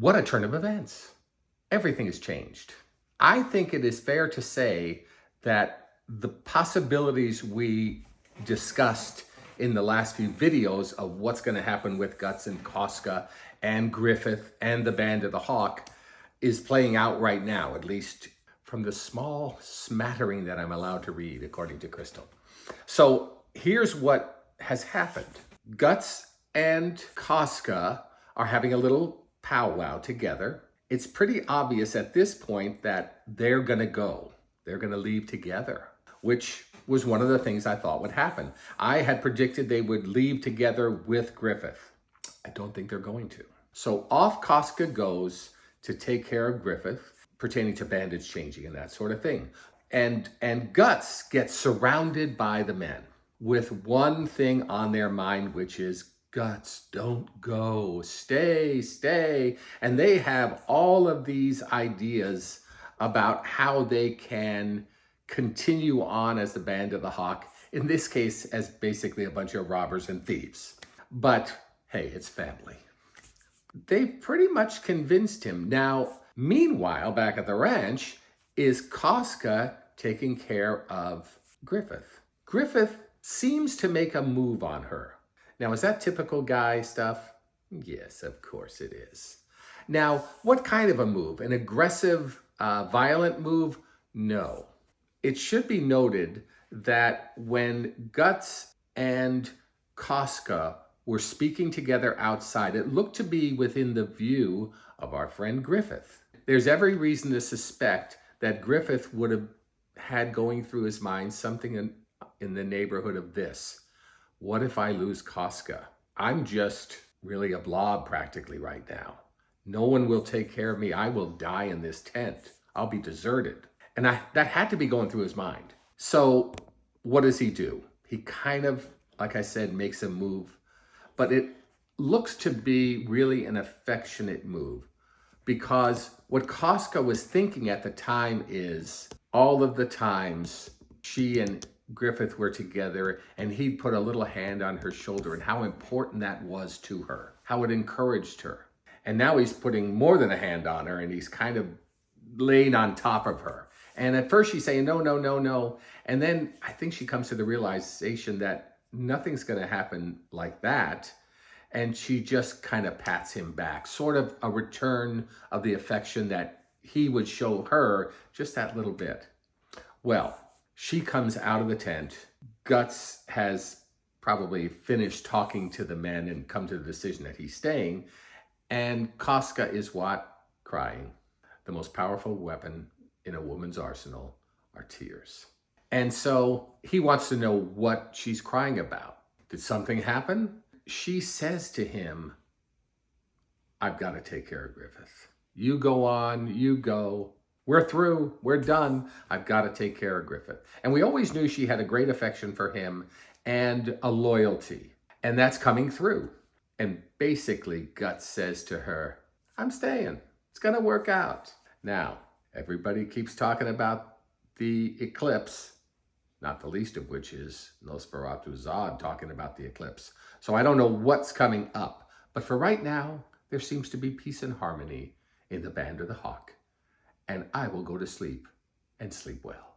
What a turn of events. Everything has changed. I think it is fair to say that the possibilities we discussed in the last few videos of what's going to happen with Guts and Casca and Griffith and the Band of the Hawk is playing out right now, at least from the small smattering that I'm allowed to read, according to Crystal. So here's what has happened. Guts and Casca are having a little powwow together. It's pretty obvious at this point that they're going to go. They're going to leave together, which was one of the things I thought would happen. I had predicted they would leave together with Griffith. I don't think they're going to. So off Casca goes to take care of Griffith, pertaining to bandage changing and that sort of thing. And Guts gets surrounded by the men with one thing on their mind, which is, Guts, don't go, stay. And they have all of these ideas about how they can continue on as the Band of the Hawk, in this case, as basically a bunch of robbers and thieves. But hey, it's family. They pretty much convinced him. Now, meanwhile, back at the ranch, is Casca taking care of Griffith. Griffith seems to make a move on her. Now, is that typical guy stuff? Yes, of course it is. Now, what kind of a move? An aggressive, violent move? No. It should be noted that when Guts and Casca were speaking together outside, it looked to be within the view of our friend Griffith. There's every reason to suspect that Griffith would have had going through his mind something in the neighborhood of this. What if I lose Casca? I'm just really a blob practically right now. No one will take care of me. I will die in this tent. I'll be deserted. And that had to be going through his mind. So what does he do? He kind of, like I said, makes a move. But it looks to be really an affectionate move. Because what Casca was thinking at the time is all of the times she and Griffith were together and he'd put a little hand on her shoulder and how important that was to her, how it encouraged her. And now he's putting more than a hand on her and he's kind of laying on top of her. And at first she's saying, no. And then I think she comes to the realization that nothing's going to happen like that. And she just kind of pats him back, sort of a return of the affection that he would show her just that little bit. Well, she comes out of the tent. Guts has probably finished talking to the men and come to the decision that he's staying. And Casca is what? Crying. The most powerful weapon in a woman's arsenal are tears. And so he wants to know what she's crying about. Did something happen? She says to him, I've got to take care of Griffith. You go on, you go. We're through, we're done. I've got to take care of Griffith. And we always knew she had a great affection for him and a loyalty. And that's coming through. And basically, Guts says to her, I'm staying. It's going to work out. Now, everybody keeps talking about the eclipse, not the least of which is Nosferatu Zod talking about the eclipse. So I don't know what's coming up. But for right now, there seems to be peace and harmony in the Band of the Hawk. And I will go to sleep and sleep well.